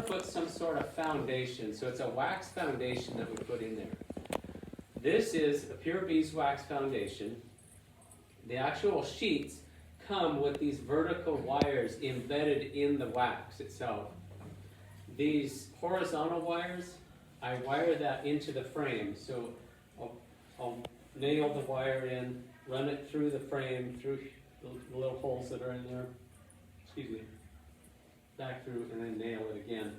put some sort of foundation. So it's a wax foundation that we put in there. This is a pure beeswax foundation. The actual sheets come with these vertical wires embedded in the wax itself. These horizontal wires, I wire that into the frame. So I'll nail the wire in, run it through the frame, through the little holes that are in there. Excuse me. Back through, and then nail it again.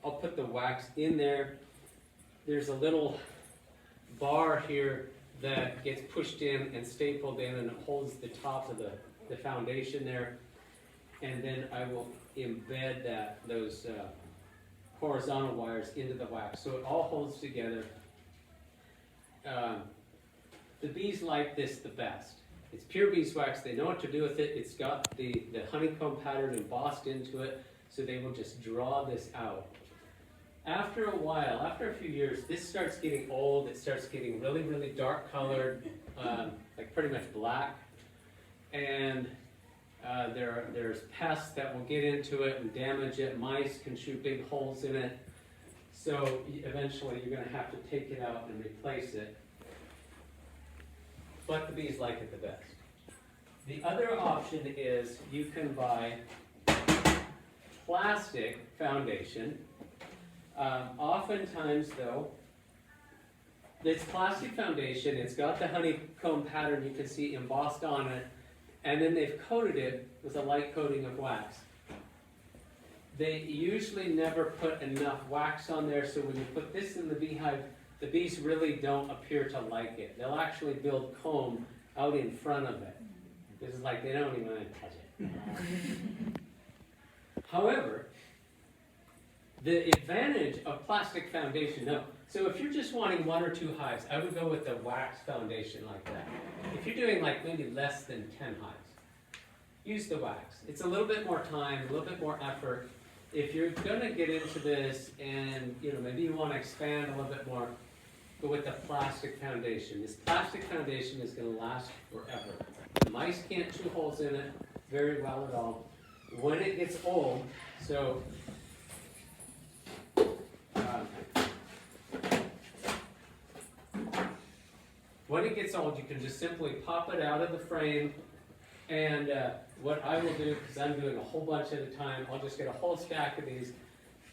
I'll put the wax in there. There's a little bar here that gets pushed in and stapled in, and it holds the top of the foundation there. And then I will embed those horizontal wires into the wax, so it all holds together. The bees like this the best. It's pure beeswax. They know what to do with it. It's got the honeycomb pattern embossed into it, so they will just draw this out. After a while, after a few years, this starts getting old. It starts getting really, really dark colored, like pretty much black. And there's pests that will get into it and damage it. Mice can shoot big holes in it. So eventually you're going to have to take it out and replace it. But the bees like it the best. The other option is you can buy plastic foundation. Oftentimes though, this plastic foundation, it's got the honeycomb pattern you can see embossed on it, and then they've coated it with a light coating of wax. They usually never put enough wax on there, so when you put this in the beehive, the bees really don't appear to like it. They'll actually build comb out in front of it. This is like they don't even want to touch it. However, the advantage of plastic foundation, no. So if you're just wanting 1 or 2 hives, I would go with the wax foundation like that. If you're doing like maybe less than 10 hives, use the wax. It's a little bit more time, a little bit more effort. If you're going to get into this and maybe you want to expand a little bit more, go with the plastic foundation. This plastic foundation is going to last forever. The mice can't chew holes in it very well at all. When it gets old, so when it gets old, you can just simply pop it out of the frame. And what I will do, because I'm doing a whole bunch at a time, I'll just get a whole stack of these,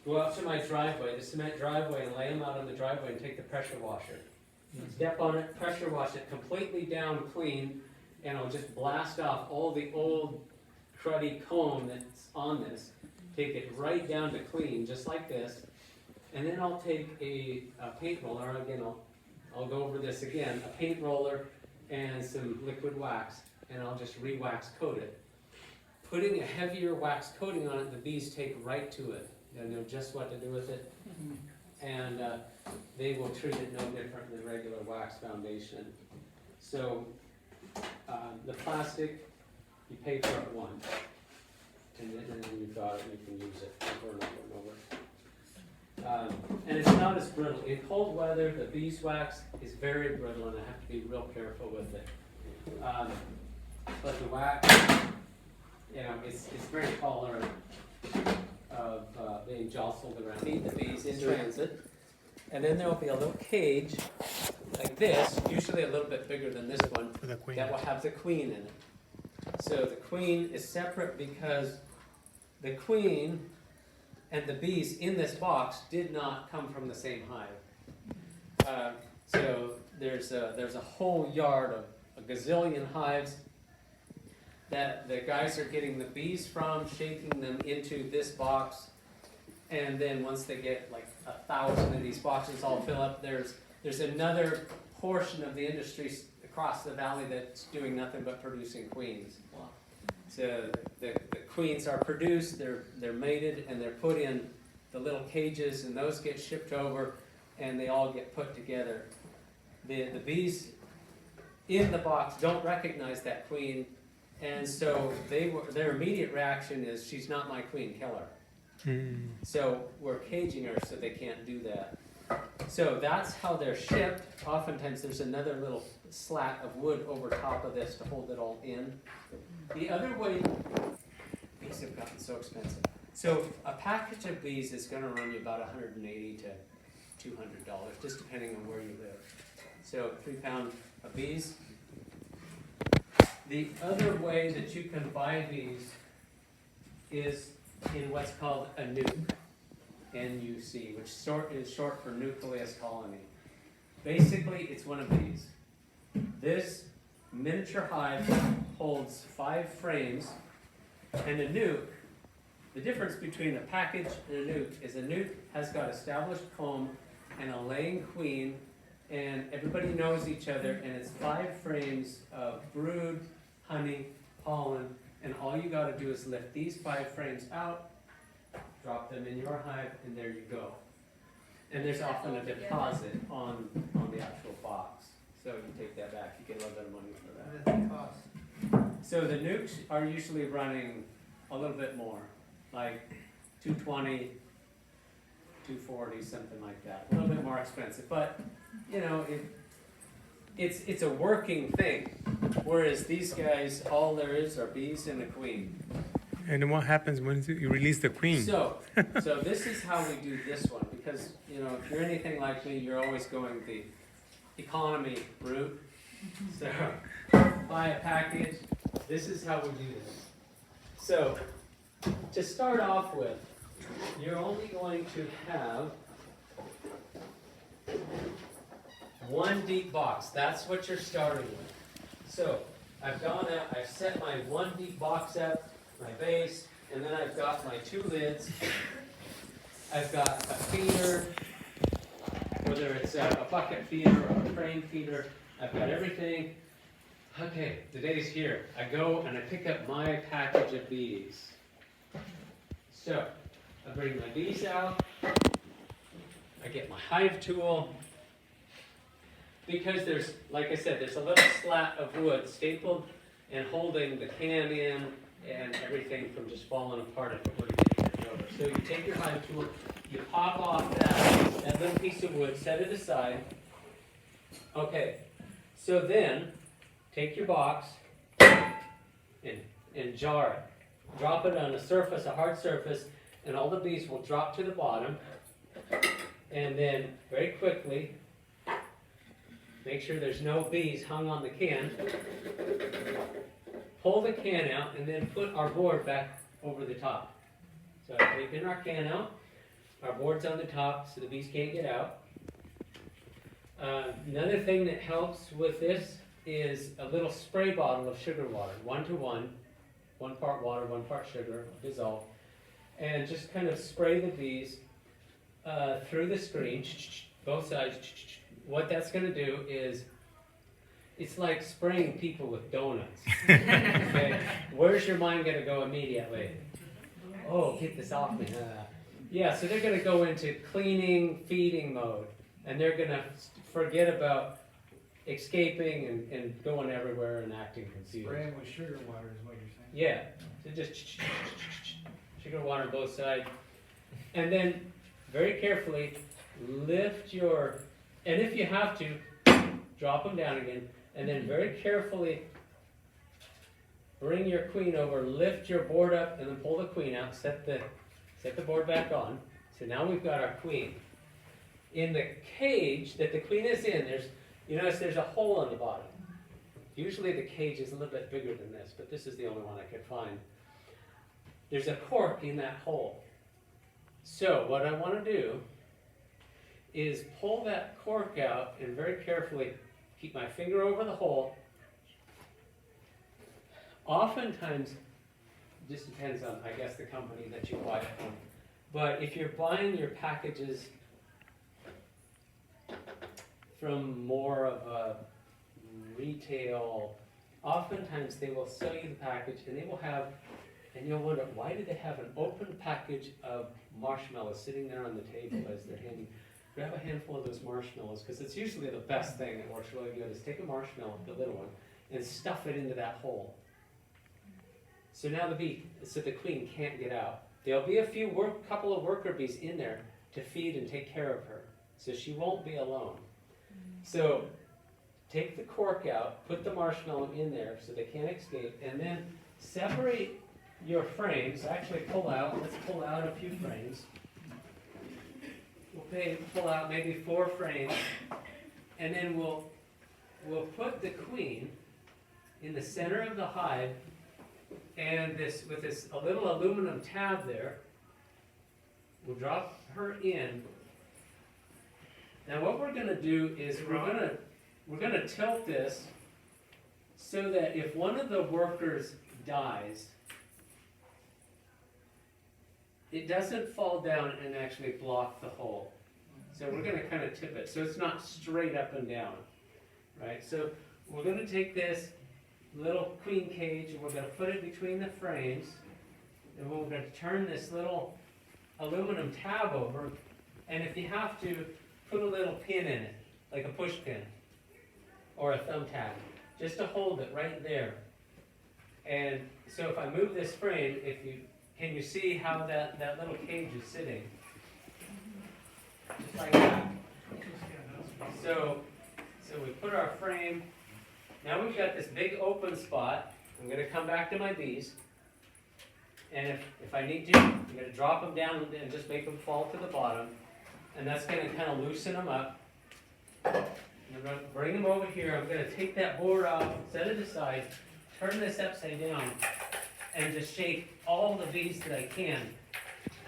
go out to my driveway, the cement driveway, and lay them out on the driveway and take the pressure washer. Step on it, pressure wash it completely down clean, and I'll just blast off all the old cruddy comb that's on this. Take it right down to clean, just like this. And then I'll take a paint roller, again, I'll go over this again, a paint roller and some liquid wax, and I'll just re-wax coat it. Putting a heavier wax coating on it, the bees take right to it. They know just what to do with it. And they will treat it no different than regular wax foundation. So the plastic, you pay for it once. And then you've got it, and you can use it over and over and over. And it's not as brittle. In cold weather, the beeswax is very brittle, and I have to be real careful with it. But the wax, it's very tolerant of being jostled around. Feed the bees in transit, and then there will be a little cage like this, usually a little bit bigger than this one, that will have the queen in it. So the queen is separate because the queen and the bees in this box did not come from the same hive. So there's a whole yard of a gazillion hives that the guys are getting the bees from, shaking them into this box, and then once they get like 1,000 of these boxes all fill up, there's another portion of the industry across the valley that's doing nothing but producing queens. Wow. So the queens are produced, they're mated, and they're put in the little cages, and those get shipped over, and they all get put together. The bees in the box don't recognize that queen, and so their immediate reaction is, she's not my queen, kill her. So we're caging her so they can't do that. So that's how they're shipped. Oftentimes there's another little slat of wood over top of this to hold it all in. The other way, bees have gotten so expensive. So a package of bees is going to run you about $180 to $200, just depending on where you live. So 3 pound of bees. The other way that you can buy these is in what's called a nuke, N-U-C, which is short for nucleus colony. Basically, it's one of these. This miniature hive holds 5 frames, and a nuke, the difference between a package and a nuke is a nuke has got established comb and a laying queen, and everybody knows each other, and it's 5 frames of brood, honey, pollen, and all you got to do is lift these 5 frames out, drop them in your hive, and there you go. And there's often a deposit on the actual box. So you take that back, you get a little bit of money for that. What does it cost? So the nukes are usually running a little bit more, like $220, $240, something like that. A little bit more expensive, but you know, it's a working thing. Whereas these guys, all there is are bees and a queen. And then what happens when you release the queen? So this is how we do this one, because you know, if you're anything like me, you're always going the economy route. So buy a package. This is how we do this. So to start off with, you're only going to have 1 deep box. That's what you're starting with. So I've gone out, I've set my 1 deep box up, my base, and then I've got my 2 lids. I've got a feeder, whether it's a bucket feeder or a frame feeder. I've got everything. Okay, the day's here. I go and I pick up my package of bees. So I bring my bees out. I get my hive tool. Because there's, like I said, there's a little slat of wood stapled and holding the can in and everything from just falling apart if it were to get turned over. So you take your hive tool, you pop off that little piece of wood, set it aside. Okay, so then take your box and jar it. Drop it on a surface, a hard surface, and all the bees will drop to the bottom. And then very quickly, make sure there's no bees hung on the can. Pull the can out and then put our board back over the top. So taking our can out, our board's on the top so the bees can't get out. Another thing that helps with this is a little spray bottle of sugar water, 1 to 1, 1 part water, 1 part sugar, dissolve, and just kind of spray the bees through the screen, both sides. What that's going to do is, it's like spraying people with donuts. Okay? Where's your mind going to go immediately? Oh, get this off me. Yeah, so they're going to go into cleaning, feeding mode. And they're going to forget about escaping and going everywhere and acting confused. Spraying with sugar water is what you're saying? Yeah, so just sugar water on both sides. And then, very carefully, lift your, and if you have to, drop them down again. And then very carefully bring your queen over, lift your board up, and then pull the queen out, set the board back on. So now we've got our queen. In the cage that the queen is in, you notice there's a hole in the bottom. Usually the cage is a little bit bigger than this, but this is the only one I could find. There's a cork in that hole. So what I want to do is pull that cork out and very carefully keep my finger over the hole. Oftentimes, this depends on, I guess, the company that you buy it from. But if you're buying your packages from more of a retail, oftentimes they will sell you the package and they will have, and you'll wonder, why do they have an open package of marshmallows sitting there on the table as they're handing? Grab a handful of those marshmallows, because it's usually the best thing that works really good, is take a marshmallow, the little one, and stuff it into that hole. So now the queen can't get out. There'll be a couple of worker bees in there to feed and take care of her, so she won't be alone. So take the cork out, put the marshmallow in there so they can't escape, and then separate your frames, actually let's pull out a few frames. We'll pull out maybe 4 frames, and then we'll put the queen in the center of the hive, and with this a little aluminum tab there, we'll drop her in. Now what we're gonna do is we're gonna tilt this so that if one of the workers dies, it doesn't fall down and actually block the hole. So we're going to kind of tip it so it's not straight up and down, right? So we're going to take this little queen cage and we're going to put it between the frames, and we're going to turn this little aluminum tab over, and if you have to, put a little pin in it, like a push pin or a thumbtack, just to hold it right there. And so if I move this frame, can you see how that little cage is sitting? Just like that. So we put our frame, now we've got this big open spot. I'm going to come back to my bees, and if I need to, I'm going to drop them down and just make them fall to the bottom, and that's going to kind of loosen them up. And I'm going to bring them over here. I'm going to take that board off, set it aside, turn this upside down, and just shake all the bees that I can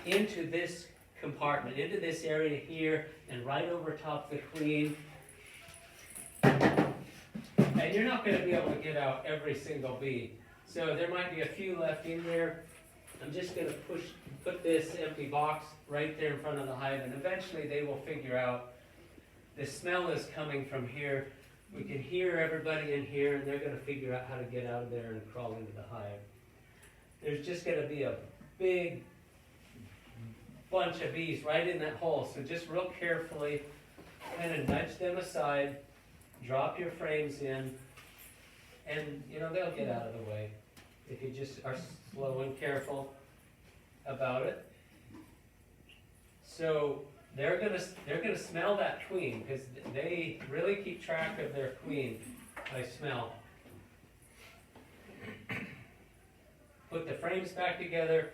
into this compartment, into this area here, and right over top the queen. And you're not going to be able to get out every single bee. So there might be a few left in there. I'm just going to put this empty box right there in front of the hive, and eventually they will figure out the smell is coming from here. We can hear everybody in here, and they're going to figure out how to get out of there and crawl into the hive. There's just going to be a big bunch of bees right in that hole, so just real carefully kind of nudge them aside, drop your frames in, and they'll get out of the way if you just are slow and careful about it. So they're gonna smell that queen, because they really keep track of their queen by smell. Put the frames back together,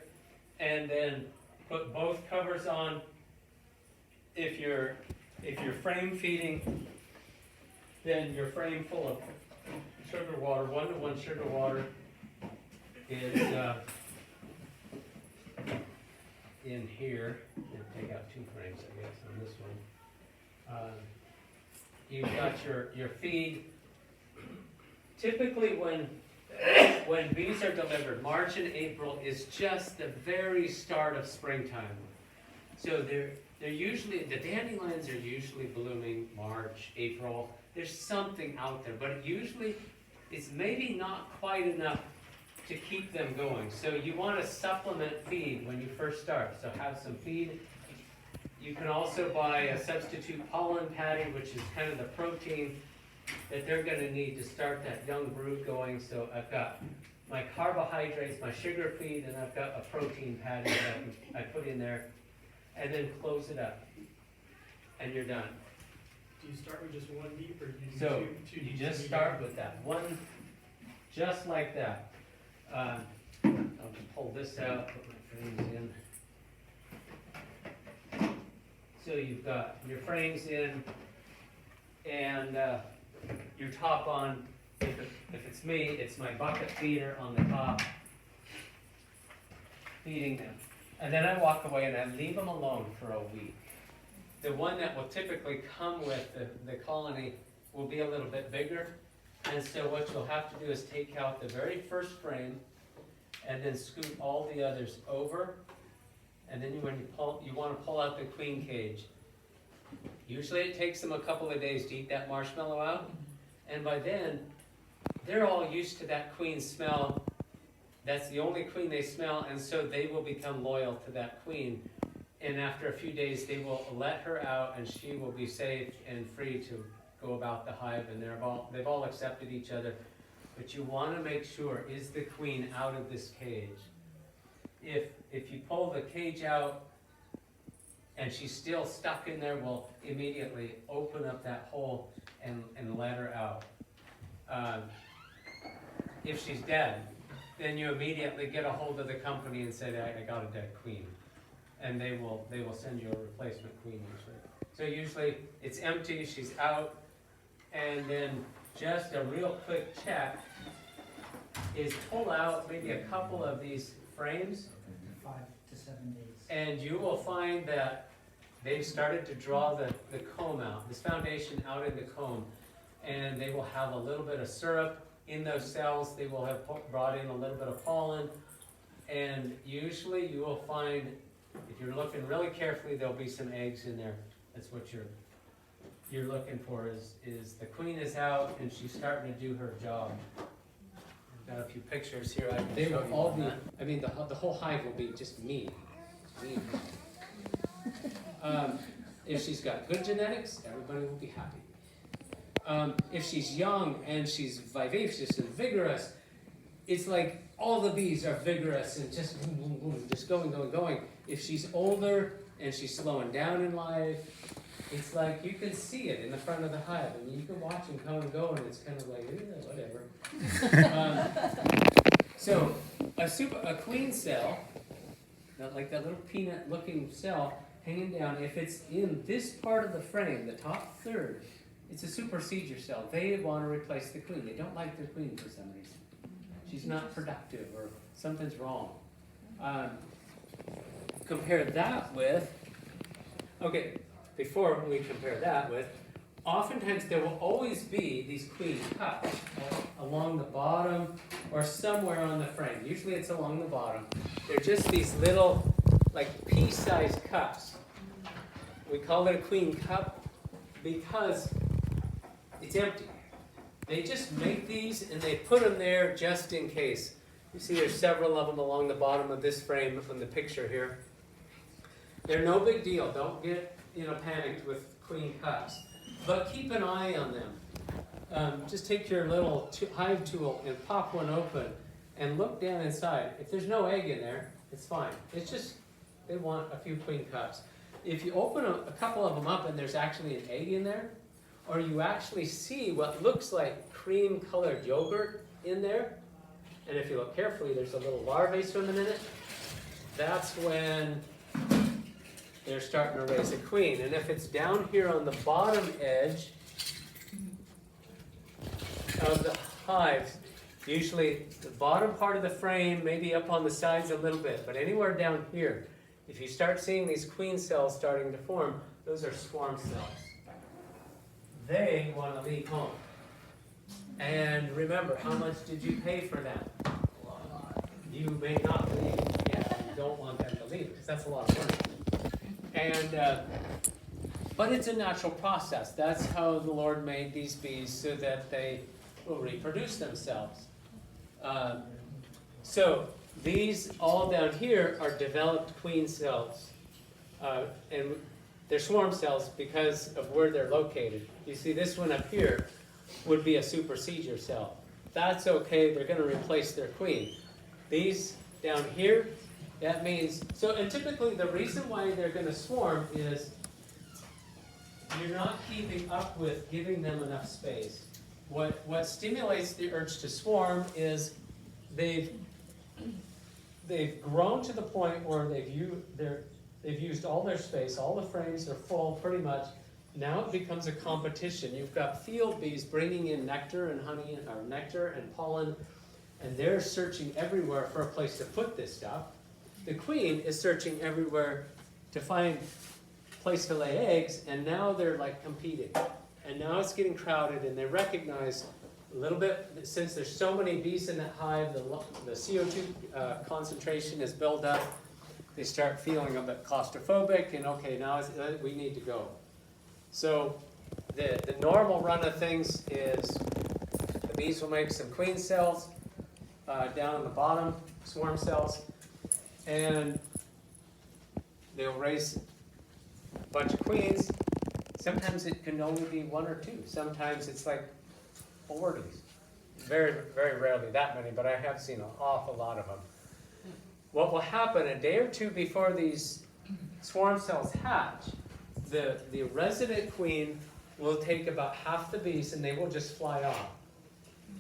and then put both covers on. If you're frame feeding, then your frame full of sugar water, 1-to-1 sugar water, is in here. Take out 2 frames, I guess, on this one. You've got your feed. Typically, when bees are delivered, March and April is just the very start of springtime. So they're usually, the dandelions are usually blooming March, April. There's something out there, but it's maybe not quite enough to keep them going. So you want to supplement feed when you first start. So have some feed. You can also buy a substitute pollen patty, which is kind of the protein that they're going to need to start that young brood going. So I've got my carbohydrates, my sugar feed, and I've got a protein patty that I put in there, and then close it up, and you're done. Do you start with just one bee, or do you So do two you bees just in a start year? with that one, just like that. I'll just pull this out, put my frames in. So you've got your frames in, and your top on. If it's me, it's my bucket feeder on the top, feeding them. And then I walk away and I leave them alone for a week. The one that will typically come with the colony will be a little bit bigger. And so what you'll have to do is take out the very first frame and then scoot all the others over. And then when you want to pull out the queen cage. Usually it takes them a couple of days to eat that marshmallow out. And by then, they're all used to that queen smell. That's the only queen they smell, and so they will become loyal to that queen. And after a few days, they will let her out, and she will be safe and free to go about the hive, and they've all accepted each other. But you want to make sure, is the queen out of this cage? If you pull the cage out and she's still stuck in there, we'll immediately open up that hole and let her out. If she's dead, then you immediately get a hold of the company and say, I got a dead queen. And they will send you a replacement queen usually. So usually it's empty, she's out, and then just a real quick check is pull out maybe a couple of these frames, 5 to 7 days. and you will find that they've started to draw the comb out, this foundation out in the comb, and they will have a little bit of syrup in those cells. They will have brought in a little bit of pollen, and usually you will find, if you're looking really carefully, there'll be some eggs in there. That's what you're looking for, is the queen is out and she's starting to do her job. I've got a few pictures here. They will all be, I mean, the whole hive will be just me. If she's got good genetics, everybody will be happy. If she's young and she's vivacious and vigorous, it's like all the bees are vigorous and just boom, boom, boom, just going. If she's older and she's slowing down in life, it's like you can see it in the front of the hive. I mean, you can watch them come and go, and it's kind of like, whatever. So a queen cell, like that little peanut-looking cell hanging down, if it's in this part of the frame, the top third, it's a supersedure cell. They want to replace the queen. They don't like their queen for some reason. She's not productive, or something's wrong. Compare that with, before we compare that with, oftentimes there will always be these queen cups along the bottom or somewhere on the frame. Usually it's along the bottom. They're just these little, like pea-sized cups. We call it a queen cup because it's empty. They just make these and they put them there just in case. You see there's several of them along the bottom of this frame from the picture here. They're no big deal. Don't get panicked with queen cups. But keep an eye on them. Just take your little hive tool and pop one open and look down inside. If there's no egg in there, it's fine. It's just they want a few queen cups. If you open a couple of them up and there's actually an egg in there, or you actually see what looks like cream-colored yogurt in there, and if you look carefully, there's a little larvae swimming in it, that's when they're starting to raise a queen. And if it's down here on the bottom edge of the hive, usually the bottom part of the frame, maybe up on the sides a little bit, but anywhere down here, if you start seeing these queen cells starting to form, those are swarm cells. They want to leave home. And remember, how much did you pay for them? You may not leave. Yeah, you don't want them to leave because that's a lot of money. And but it's a natural process. That's how the Lord made these bees, so that they will reproduce themselves. So these all down here are developed queen cells, and they're swarm cells because of where they're located. You see, this one up here would be a supersedure cell. That's okay. They're going to replace their queen. These down here, that means, and typically the reason why they're going to swarm is you're not keeping up with giving them enough space. What stimulates the urge to swarm is they've grown to the point where they've used all their space, all the frames are full pretty much. Now it becomes a competition. You've got field bees bringing in nectar and honey, or nectar and pollen, and they're searching everywhere for a place to put this stuff. The queen is searching everywhere to find a place to lay eggs, and now they're like competing. And now it's getting crowded, and they recognize a little bit, since there's so many bees in that hive, the CO2 concentration is built up. They start feeling a bit claustrophobic, and okay, now we need to go. So the normal run of things is the bees will make some queen cells down on the bottom, swarm cells, and they'll raise a bunch of queens. Sometimes it can only be 1 or 2. Sometimes it's like 40. Very, very rarely that many, but I have seen an awful lot of them. What will happen a day or two before these swarm cells hatch, the resident queen will take about half the bees and they will just fly off.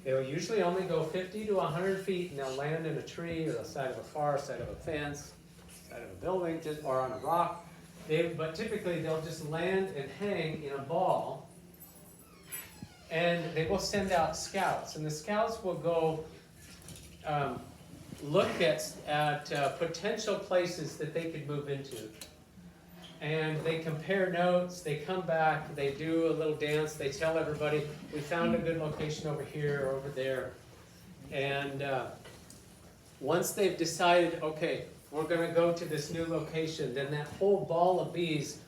They'll usually only go 50 to 100 feet, and they'll land in a tree or the side of a car, side of a fence, side of a building, or on a rock. But typically they'll just land and hang in a ball, and they will send out scouts, and the scouts will go look at potential places that they could move into. And they compare notes, they come back, they do a little dance, they tell everybody, we found a good location over here or over there. And once they've decided, okay, we're gonna go to this new location, then that whole ball of bees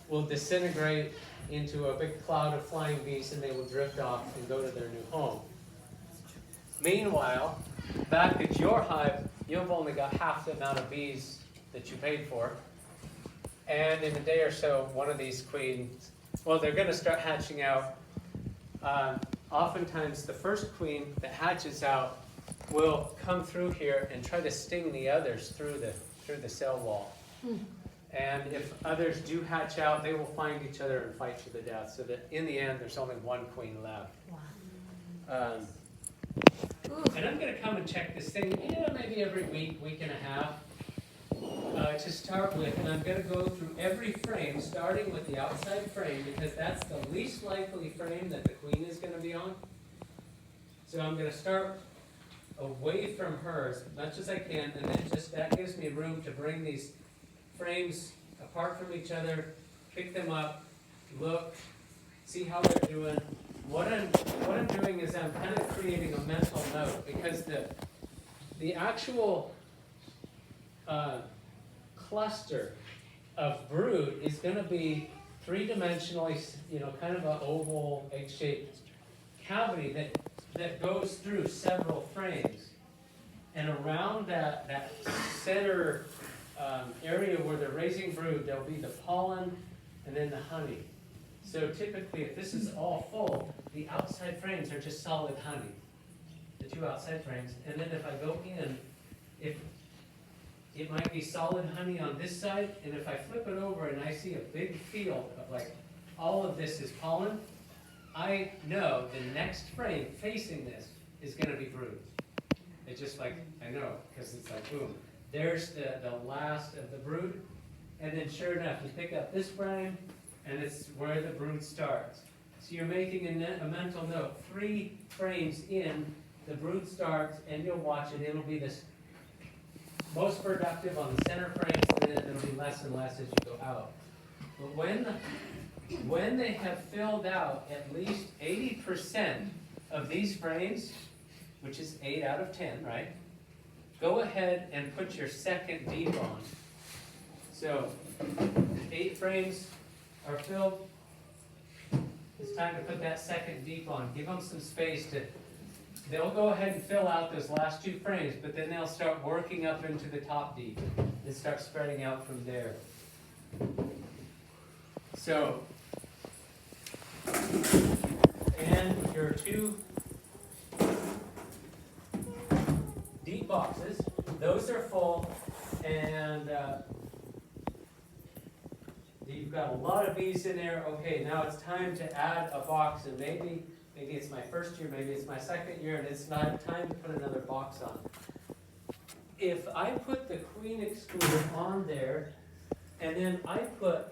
will disintegrate into a big cloud of flying bees, and they will drift off and go to their new home. Meanwhile, back at your hive, you've only got half the amount of bees that you paid for. And in a day or so, one of these queens, well, they're going to start hatching out. Oftentimes, the first queen that hatches out will come through here and try to sting the others through the cell wall. And if others do hatch out, they will find each other and fight to the death, so that in the end, there's only one queen left. And I'm going to come and check this thing, maybe every week and a half. To start with, and I'm going to go through every frame, starting with the outside frame, because that's the least likely frame that the queen is going to be on. So I'm going to start away from her as much as I can, and then that gives me room to bring these frames apart from each other, pick them up, look, see how they're doing. What I'm doing is I'm kind of creating a mental note, because the actual cluster of brood is going to be three-dimensionally, kind of an oval, egg-shaped cavity that goes through several frames. And around that center area where they're raising brood, there'll be the pollen and then the honey. So typically, if this is all full, the outside frames are just solid honey, the two outside frames. And then if I go in, it might be solid honey on this side, and if I flip it over and I see a big field of like all of this is pollen, I know the next frame facing this is going to be brood. It's just like, I know, because it's like, boom, there's the last of the brood, and then sure enough, you pick up this frame, and it's where the brood starts. So you're making a mental note. 3 frames in, the brood starts, and you'll watch it. It'll be this most productive on the center frames, and then it'll be less and less as you go out. But when they have filled out at least 80% of these frames, which is 8 out of 10, right? Go ahead and put your second deep on. So 8 frames are filled. It's time to put that second deep on. Give them some space to. They'll go ahead and fill out those last 2 frames, but then they'll start working up into the top deep and start spreading out from there. So, and your 2 deep boxes, those are full, and you've got a lot of bees in there. Okay, now it's time to add a box, and maybe it's my first year, maybe it's my second year, and it's not time to put another box on. If I put the queen excluder on there, and then I put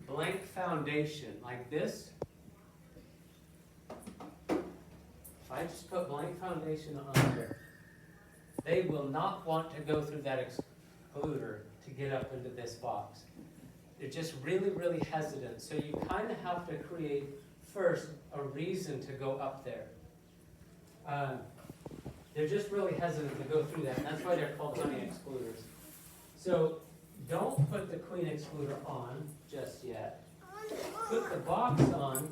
blank foundation like this, if I just put blank foundation on there, they will not want to go through that excluder to get up into this box. They're just really, really hesitant. So you kind of have to create first a reason to go up there. They're just really hesitant to go through that, and that's why they're called honey excluders. So don't put the queen excluder on just yet. Put the box on,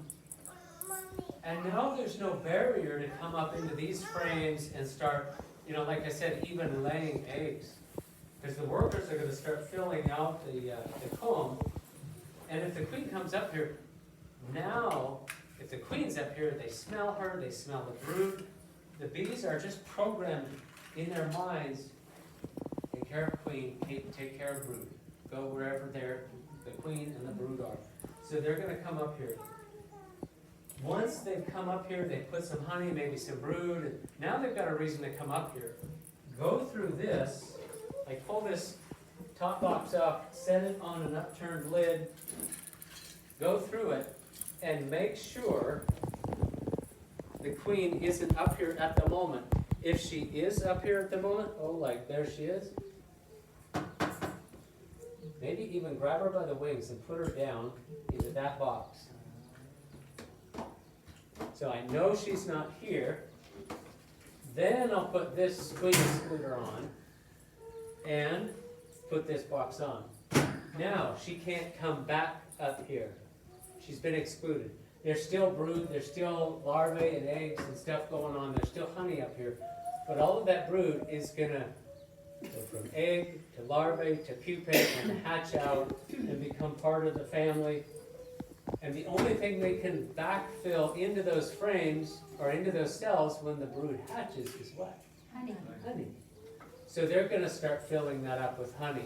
and now there's no barrier to come up into these frames and start, like I said, even laying eggs. Because the workers are going to start filling out the comb, and if the queen comes up here, now, if the queen's up here, they smell her, they smell the brood. The bees are just programmed in their minds, take care of queen, take care of brood. Go wherever the queen and the brood are. So they're going to come up here. once they've come up here, they put some honey, maybe some brood, and now they've got a reason to come up here. Go through this, like pull this top box up, set it on an upturned lid, go through it, and make sure the queen isn't up here at the moment. If she is up here at the moment, oh, like there she is, maybe even grab her by the wings and put her down into that box. So I know she's not here. Then I'll put this queen excluder on and put this box on. Now she can't come back up here. She's been excluded. There's still brood, there's still larvae and eggs and stuff going on. There's still honey up here. But all of that brood is gonna go from egg to larvae to pupate and hatch out and become part of the family. And the only thing they can backfill into those frames or into those cells when the brood hatches is what? Honey. Honey. So they're gonna start filling that up with honey.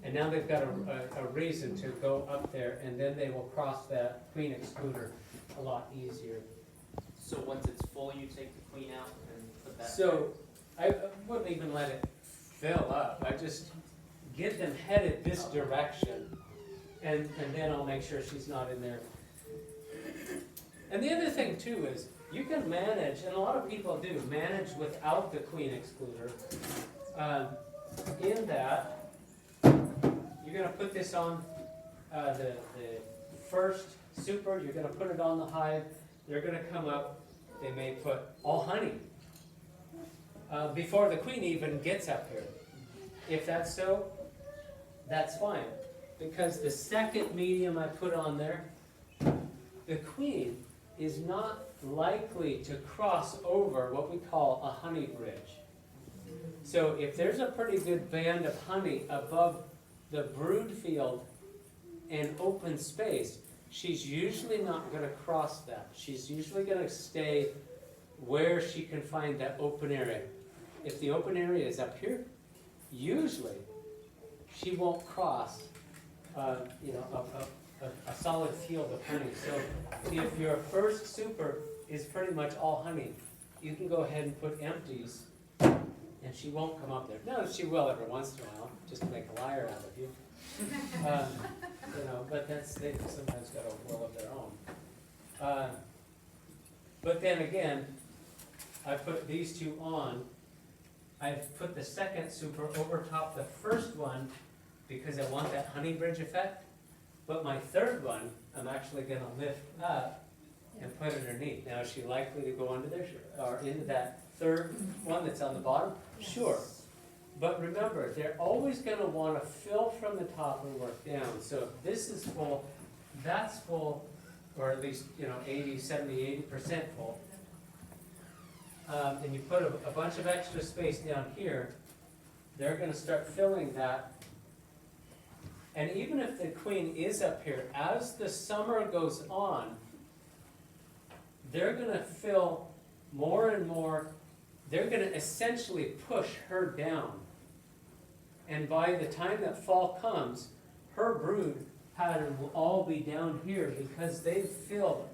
And now they've got a reason to go up there, and then they will cross that queen excluder a lot easier. So once it's full, you take the queen out and put that. So I wouldn't even let it fill up. I just get them headed this direction, and then I'll make sure she's not in there. And the other thing too is you can manage, and a lot of people do, manage without the queen excluder. In that, you're going to put this on the first super, you're going to put it on the hive, they're going to come up, they may put all honey before the queen even gets up here. If that's so, that's fine. Because the second medium I put on there, the queen is not likely to cross over what we call a honey bridge. So if there's a pretty good band of honey above the brood field and open space, she's usually not going to cross that. She's usually going to stay where she can find that open area. If the open area is up here, usually she won't cross a solid field of honey. So if your first super is pretty much all honey, you can go ahead and put empties, and she won't come up there. No, she will every once in a while, just to make a liar out of you. But they've sometimes got a will of their own. But then again, I put these two on. I've put the second super over top the first one because I want that honey bridge effect. But my third one, I'm actually going to lift up and put it underneath. Now, is she likely to go under there or into that third one that's on the bottom? Sure. But remember, they're always going to want to fill from the top and work down. So if this is full, that's full, or at least 70, 80% full. And you put a bunch of extra space down here, they're going to start filling that. And even if the queen is up here, as the summer goes on, they're going to fill more and more. They're going to essentially push her down. And by the time that fall comes, her brood pattern will all be down here because they've filled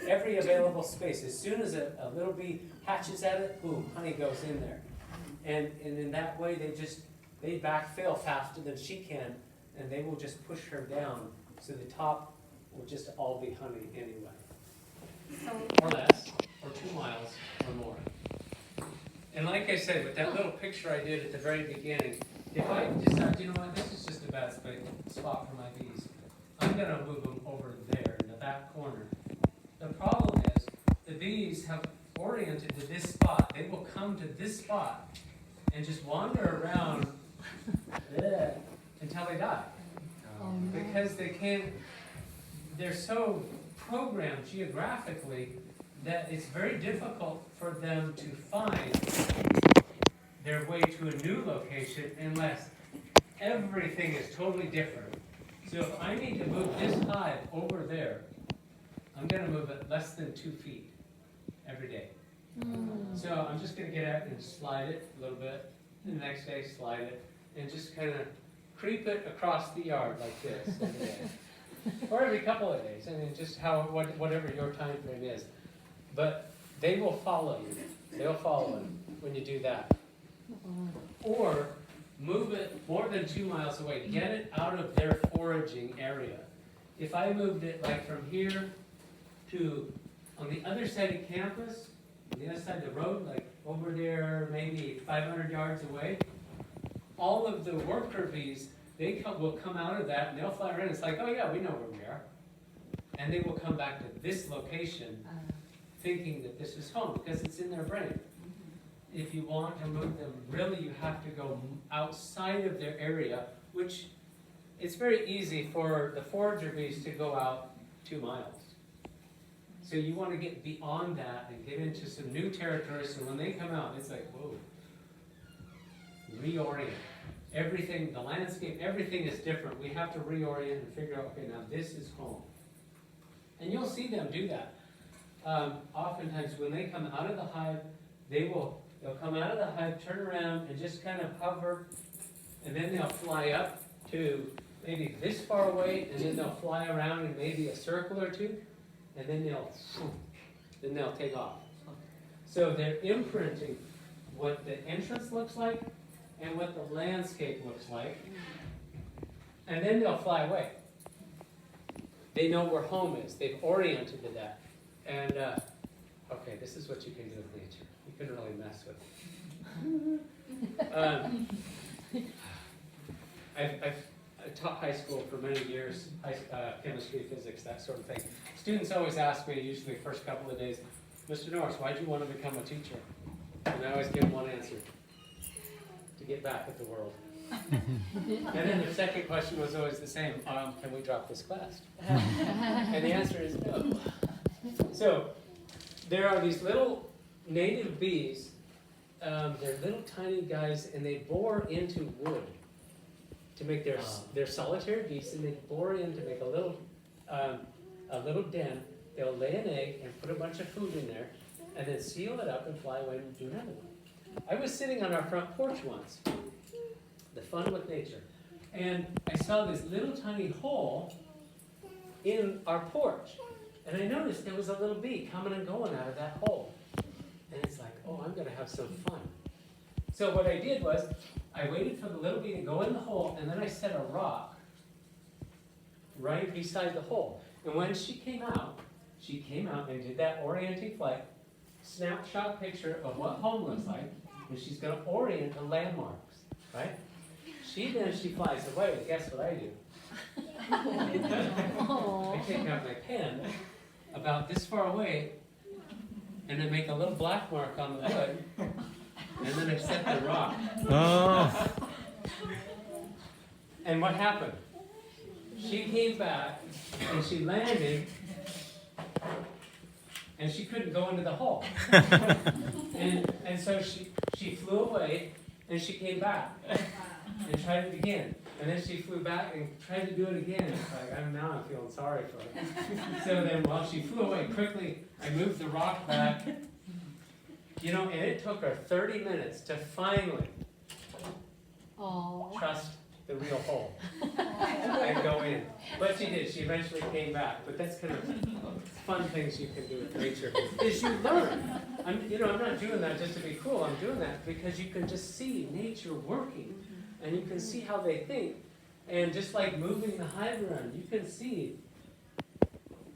every available space. As soon as a little bee hatches at it, boom, honey goes in there. And in that way, they backfill faster than she can, and they will just push her down. So the top will just all be honey anyway. Or less, or 2 miles, or more. And like I said, with that little picture I did at the very beginning, if I decide, you know what, this is just a bad spot for my bees, I'm going to move them over there in the back corner. The problem is, the bees have oriented to this spot. They will come to this spot and just wander around until they die. Because they're so programmed geographically that it's very difficult for them to find their way to a new location unless everything is totally different. So if I need to move this hive over there, I'm going to move it less than 2 feet every day. So I'm just going to get out and slide it a little bit, and the next day slide it, and just kind of creep it across the yard like this every day. or every couple of days, and it's just whatever your time frame is. But they will follow you. They'll follow it when you do that. Or move it more than 2 miles away. Get it out of their foraging area. If I moved it like from here to on the other side of campus, on the other side of the road, like over there, maybe 500 yards away, all of the worker bees, will come out of that and they'll fly around. It's like, oh yeah, we know where we are. And they will come back to this location thinking that this is home because it's in their brain. If you want to move them, really you have to go outside of their area, which it's very easy for the forager bees to go out 2 miles. So you want to get beyond that and get into some new territory, so when they come out, it's like, whoa, reorient. Everything, the landscape, everything is different. We have to reorient and figure out, okay, now this is home. And you'll see them do that. Oftentimes when they come out of the hive, they'll come out of the hive, turn around, and just kind of hover, and then they'll fly up to maybe this far away, and then they'll fly around in maybe a circle or two, and then they'll take off. So they're imprinting what the entrance looks like and what the landscape looks like, and then they'll fly away. They know where home is. They've oriented to that. And, okay, this is what you can do with nature. You can really mess with it. I've taught high school for many years, chemistry, physics, that sort of thing. Students always ask me, usually first couple of days, Mr. Norris, why did you want to become a teacher? And I always give them one answer: to get back at the world. And then the second question was always the same: can we drop this class? And the answer is no. So there are these little native bees. They're little tiny guys, and they bore into wood to make their solitary bees, and they bore in to make a little den. They'll lay an egg and put a bunch of food in there, and then seal it up and fly away and do another one. I was sitting on our front porch once, the fun with nature, and I saw this little tiny hole in our porch, and I noticed there was a little bee coming and going out of that hole. And it's like, oh, I'm going to have some fun. So what I did was, I waited for the little bee to go in the hole, and then I set a rock right beside the hole. And when she came out and did that orienting flight, snapshot picture of what home looks like, and she's going to orient the landmarks, right? She flies away. Guess what I do? I take out my pen about this far away, and I make a little black mark on the wood, and then I set the rock. Oh. And what happened? She came back, and she landed, and she couldn't go into the hole. and so she flew away, and she came back, and tried it again. And then she flew back and tried to do it again. It's like, I'm feeling sorry for her. So then while she flew away quickly, I moved the rock back. And it took her 30 minutes to finally trust the real hole and go in. But she did. She eventually came back. But that's kind of fun things you can do with nature, is you learn. I'm not doing that just to be cool. I'm doing that because you can just see nature working. And you can see how they think. And just like moving the hive around, you can see,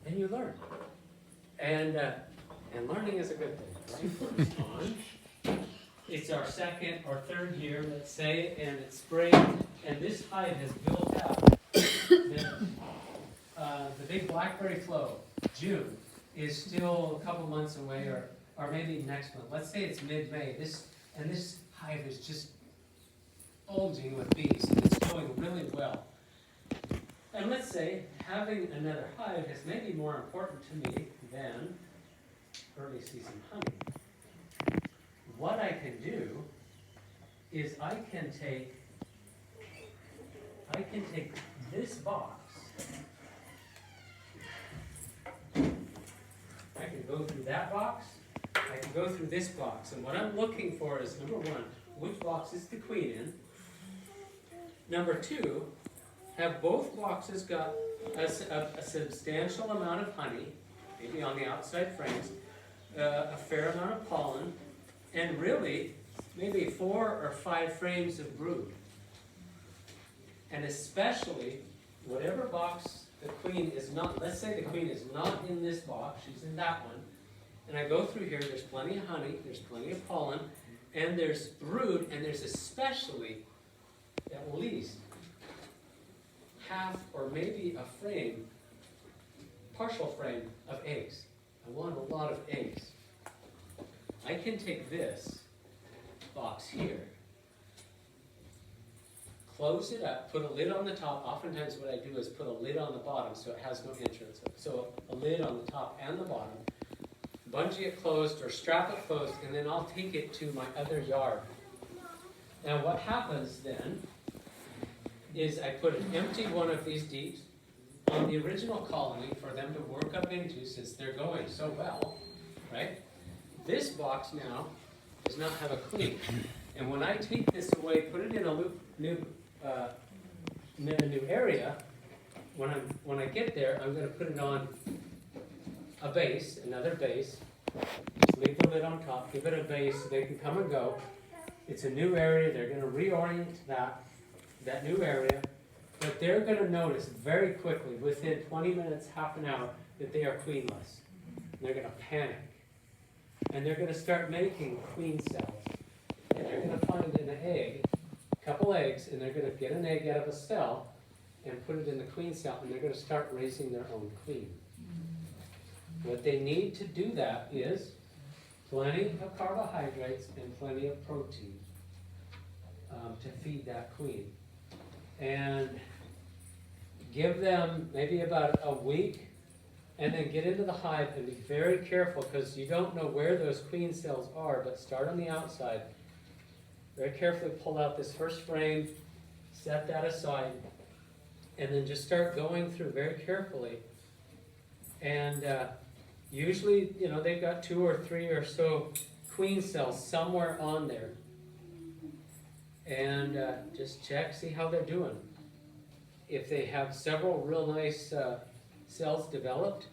and you learn. And learning is a good thing, right? It's our second or third year, let's say, and it's spring, and this hive has built out. The big blackberry flow, June, is still a couple months away, or maybe next month. Let's say it's mid-May. This hive is just bulging with bees, and it's going really well. And let's say having another hive is maybe more important to me than early season honey. What I can do is I can take this box. I can go through that box. I can go through this box. And what I'm looking for is, number one, which box is the queen in? Number two, have both boxes got a substantial amount of honey, maybe on the outside frames, a fair amount of pollen, and really maybe 4 or 5 frames of brood. And especially whatever box the queen is not, let's say the queen is not in this box, she's in that one, and I go through here, there's plenty of honey, there's plenty of pollen, and there's brood, and there's especially at least half or maybe a frame, partial frame of eggs. I want a lot of eggs. I can take this box here, close it up, put a lid on the top. Oftentimes what I do is put a lid on the bottom so it has no entrance. So a lid on the top and the bottom, bungee it closed or strap it closed, and then I'll take it to my other yard. Now what happens then is I put an empty one of these deeps on the original colony for them to work up into, since they're going so well, right? This box now does not have a queen. And when I take this away, put it in a new area, when I get there, I'm going to put it on a base, another base. Just leave the lid on top, give it a base so they can come and go. It's a new area, they're going to reorient that new area, but they're going to notice very quickly, within 20 minutes, half an hour, that they are queenless. And they're going to panic. And they're going to start making queen cells. And they're going to find an egg, a couple eggs, and they're going to get an egg out of a cell and put it in the queen cell, and they're going to start raising their own queen. What they need to do that is plenty of carbohydrates and plenty of protein to feed that queen. And give them maybe about a week, and then get into the hive and be very careful, because you don't know where those queen cells are, but start on the outside. Very carefully pull out this first frame, set that aside, and then just start going through very carefully. And usually, they've got 2 or 3 or so queen cells somewhere on there. And just check, see how they're doing. If they have several real nice cells developed,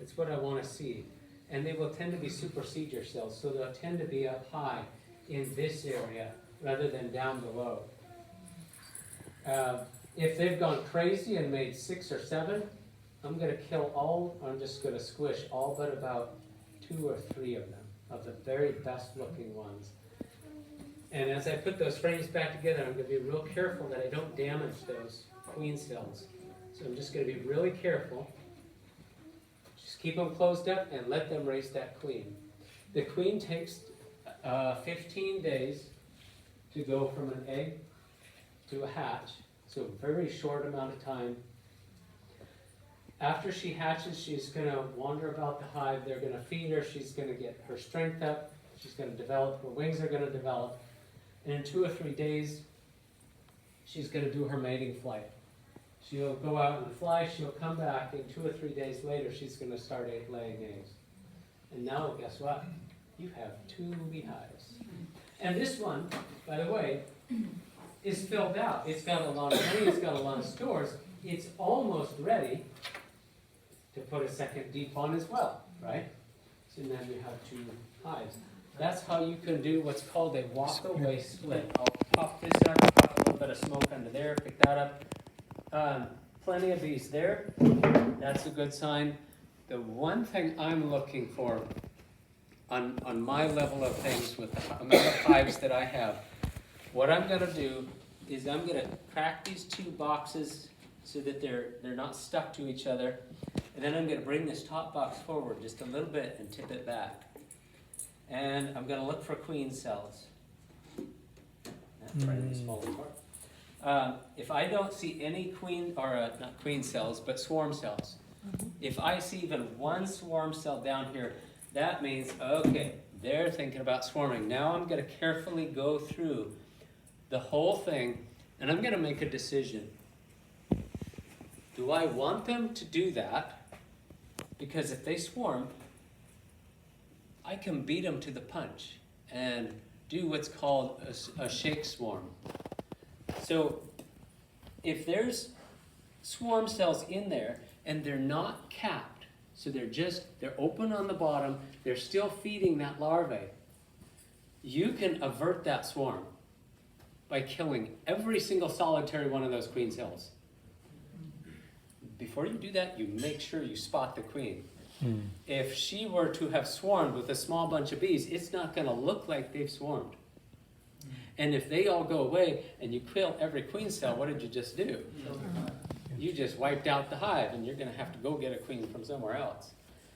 that's what I want to see. And they will tend to be supersedure cells, so they'll tend to be up high in this area rather than down below. If they've gone crazy and made 6 or 7, I'm going to kill all, I'm just going to squish all but about 2 or 3 of them, of the very best looking ones. And as I put those frames back together, I'm going to be real careful that I don't damage those queen cells. So I'm just going to be really careful. Just keep them closed up and let them raise that queen. The queen takes 15 days to go from an egg to a hatch, so a very short amount of time. After she hatches, she's going to wander about the hive. They're going to feed her. She's going to get her strength up. She's going to develop. Her wings are going to develop. And in 2 or 3 days, she's going to do her mating flight. She'll go out and fly. She'll come back. And 2 or 3 days later, she's going to start laying eggs. And now, guess what? You have 2 beehives. And this one, by the way, is filled out. It's got a lot of honey. It's got a lot of stores. It's almost ready to put a second deep on as well, right? So now you have 2 hives. That's how you can do what's called a walk-away split. I'll pop this up, pop a little bit of smoke under there, pick that up. Plenty of bees there. That's a good sign. The one thing I'm looking for on my level of things with the amount of hives that I have, what I'm going to do is I'm going to crack these 2 boxes so that they're not stuck to each other. And then I'm going to bring this top box forward just a little bit and tip it back. And I'm going to look for queen cells. That's right, it's falling apart. If I don't see any queen, or not queen cells, but swarm cells. If I see even 1 swarm cell down here, that means, okay, they're thinking about swarming. Now I'm going to carefully go through the whole thing, and I'm going to make a decision. Do I want them to do that? Because if they swarm, I can beat them to the punch and do what's called a shake swarm. So if there's swarm cells in there and they're not capped, so they're open on the bottom, they're still feeding that larvae, you can avert that swarm by killing every single solitary one of those queen cells. Before you do that, you make sure you spot the queen. If she were to have swarmed with a small bunch of bees, it's not going to look like they've swarmed. And if they all go away and you kill every queen cell, what did you just do? You just wiped out the hive, and you're going to have to go get a queen from somewhere else.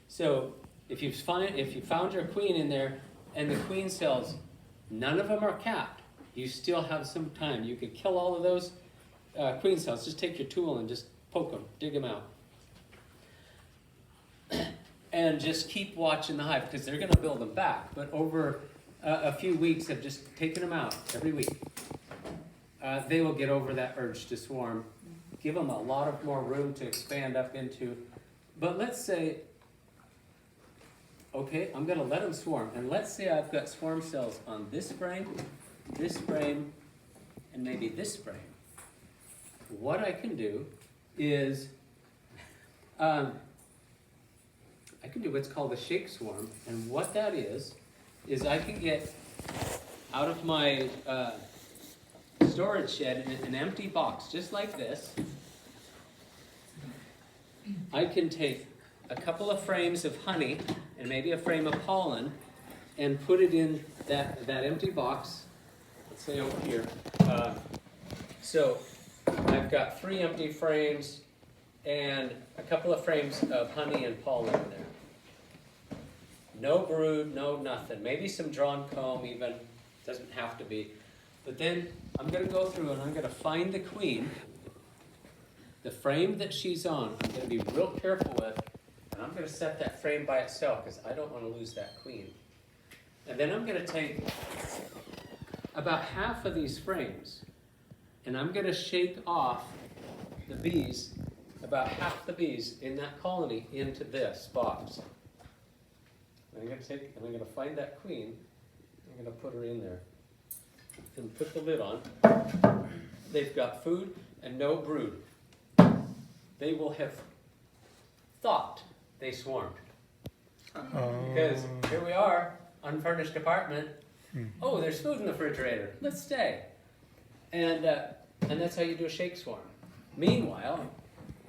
So if you found your queen in there and the queen cells, none of them are capped, you still have some time. You could kill all of those queen cells. Just take your tool and just poke them, dig them out. And just keep watching the hive, because they're going to build them back. But over a few weeks of just taking them out every week, they will get over that urge to swarm. Give them a lot of more room to expand up into. But let's say, okay, I'm going to let them swarm. And let's say I've got swarm cells on this frame, and maybe this frame. What I can do is I can do what's called a shake swarm, and what that is I can get out of my storage shed an empty box just like this. I can take a couple of frames of honey and maybe a frame of pollen and put it in that empty box. Let's say over here. So I've got 3 empty frames and a couple of frames of honey and pollen in there. No brood, no nothing. Maybe some drawn comb even. Doesn't have to be. But then I'm going to go through and I'm going to find the queen, the frame that she's on. I'm going to be real careful with, and I'm going to set that frame by itself because I don't want to lose that queen. And then I'm going to take about half of these frames and I'm going to shake off the bees, about half the bees in that colony into this box. I'm going to find that queen, I'm going to put her in there and put the lid on. They've got food and no brood. They will have thought they swarmed. Because here we are, unfurnished apartment. Oh, there's food in the refrigerator. Let's stay. And that's how you do a shake swarm. Meanwhile,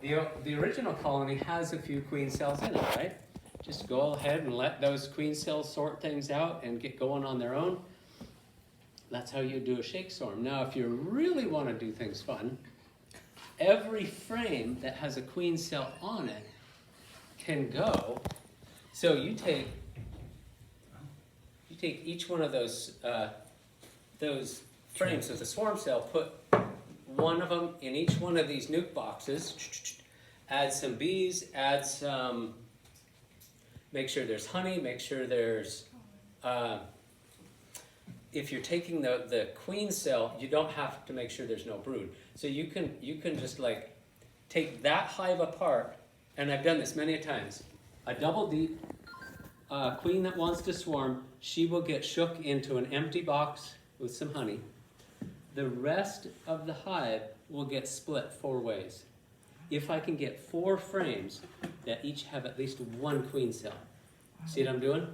the original colony has a few queen cells in it, right? Just go ahead and let those queen cells sort things out and get going on their own. That's how you do a shake swarm. Now, if you really want to do things fun, every frame that has a queen cell on it can go. So you take each one of those frames with a swarm cell, put one of them in each one of these nuke boxes, add some bees, add some, make sure there's honey, make sure there's, if you're taking the queen cell, you don't have to make sure there's no brood. So you can just like take that hive apart, and I've done this many times. A double deep queen that wants to swarm, she will get shook into an empty box with some honey. The rest of the hive will get split 4 ways. If I can get 4 frames that each have at least 1 queen cell. See what I'm doing?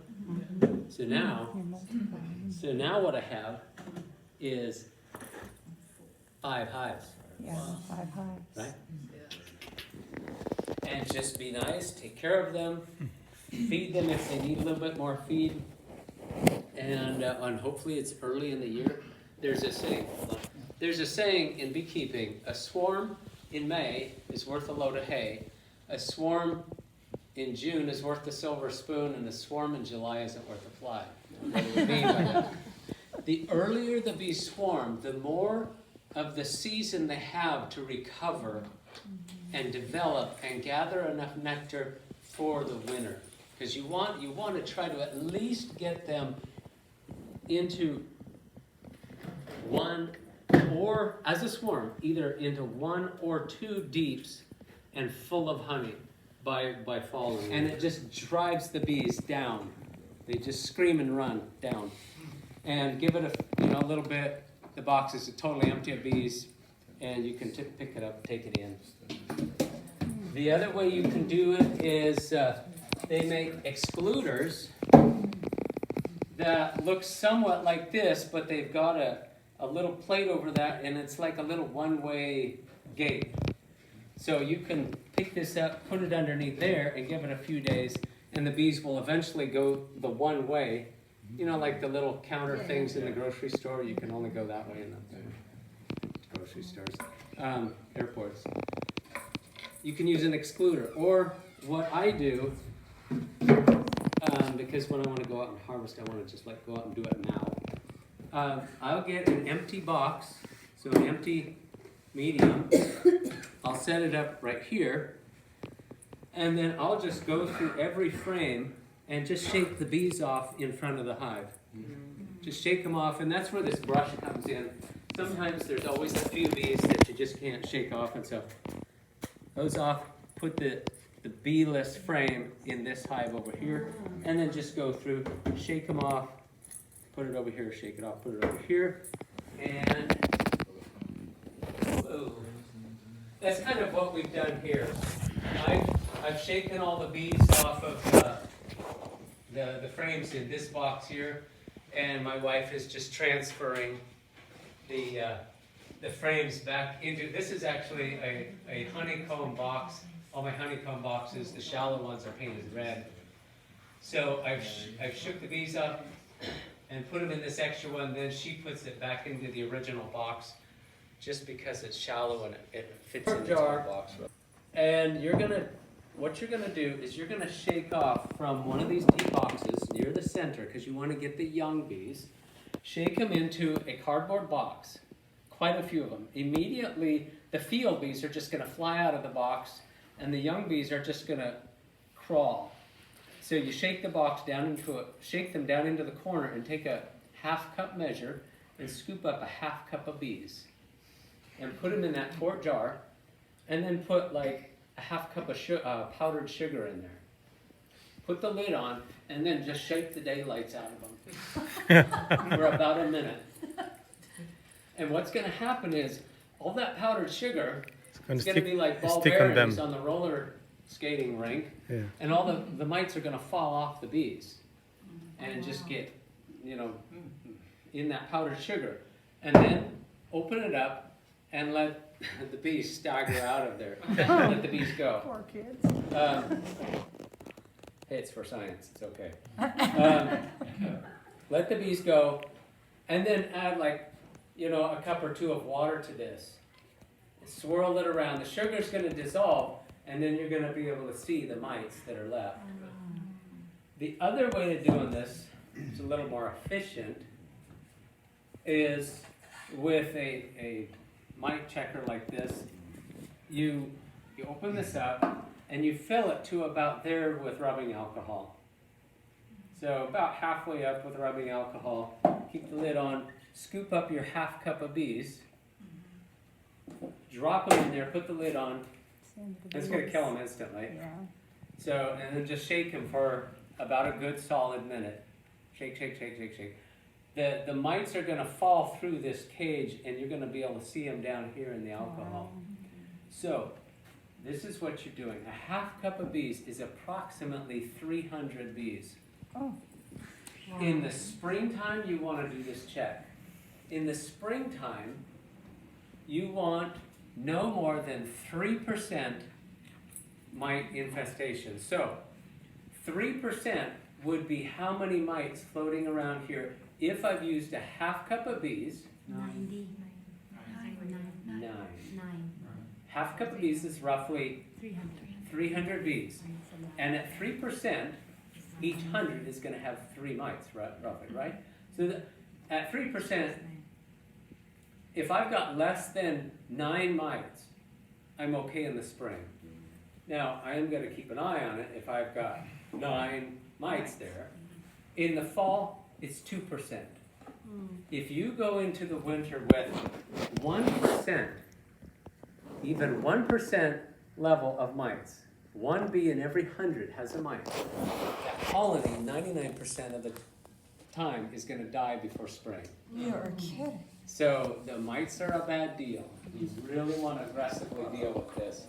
So now what I have is 5 hives. Yeah, 5 hives. Right? And just be nice, take care of them, feed them if they need a little bit more feed, and hopefully it's early in the year. There's a saying in beekeeping: a swarm in May is worth a load of hay. A swarm in June is worth a silver spoon, and a swarm in July isn't worth a fly. What do we mean by that? The earlier the bees swarm, the more of the season they have to recover and develop and gather enough nectar for the winter. Because you want to try to at least get them into 1 or, as a swarm, either into 1 or 2 deeps and full of honey by fall. And it just drives the bees down. They just scream and run down. And give it a little bit. The box is totally empty of bees, and you can pick it up, take it in. The other way you can do it is they make excluders that look somewhat like this, but they've got a little plate over that, and it's like a little one-way gate. So you can pick this up, put it underneath there, and give it a few days, and the bees will eventually go the one way. You know, like the little counter things in the grocery store, you can only go that way in the grocery stores, airports. You can use an excluder, or what I do, because when I want to go out and harvest, I want to just like go out and do it now. I'll get an empty box, so an empty medium. I'll set it up right here, and then I'll just go through every frame and just shake the bees off in front of the hive. Just shake them off, and that's where this brush comes in. Sometimes there's always a few bees that you just can't shake off, and so those off, put the bee-less frame in this hive over here, and then just go through, shake them off, put it over here, shake it off, put it over here, and whoa. That's kind of what we've done here. I've shaken all the bees off of the frames in this box here, and my wife is just transferring the frames back into, this is actually a honeycomb box. All my honeycomb boxes, the shallow ones are painted red. So I've shook the bees up and put them in this extra one, then she puts it back into the original box just because it's shallow and it fits in the box. And what you're gonna do is you're gonna shake off from one of these deep boxes near the center, because you want to get the young bees. Shake them into a cardboard box, quite a few of them. Immediately, the field bees are just gonna fly out of the box, and the young bees are just gonna crawl. So you shake the box down into shake them down into the corner, and take a half-cup measure and scoop up a half-cup of bees, and put them in that quart jar, and then put like a half-cup of powdered sugar in there. Put the lid on, and then just shake the daylights out of them for about a minute. And what's going to happen is all that powdered sugar is going to be like ball bearings on the roller skating rink, and all the mites are going to fall off the bees and just get, in that powdered sugar. And then open it up and let the bees stagger out of there. Let the bees go. Poor kids. Hey, it's for science. It's okay. Let the bees go, and then add a cup or two of water to this. Swirl it around. The sugar's going to dissolve, and then you're going to be able to see the mites that are left. The other way of doing this, it's a little more efficient, is with a mite checker like this. You open this up, and you fill it to about there with rubbing alcohol. So about halfway up with rubbing alcohol. Keep the lid on. Scoop up your half cup of bees. Drop them in there. Put the lid on. It's going to kill them instantly. Yeah. So, and then just shake them for about a good solid minute. Shake, shake, shake, shake, shake. The mites are going to fall through this cage, and you're going to be able to see them down here in the alcohol. So, this is what you're doing. A half cup of bees is approximately 300 bees. Oh. In the springtime, you want to do this check. In the springtime, you want no more than 3% mite infestation. So, 3% would be how many mites floating around here if I've used a half cup of bees. 90. 9. 9. Half cup of bees is roughly 300 bees. And at 3%, each 100 is going to have 3 mites, roughly, right? So at 3%, if I've got less than 9 mites, I'm okay in the spring. Now, I am going to keep an eye on it if I've got 9 mites there. In the fall, it's 2%. If you go into the winter with 1%, even 1% level of mites, 1 bee in every 100 has a mite. That colony, 99% of the time, is going to die before spring. You're kidding. So the mites are a bad deal. You really want to aggressively deal with this.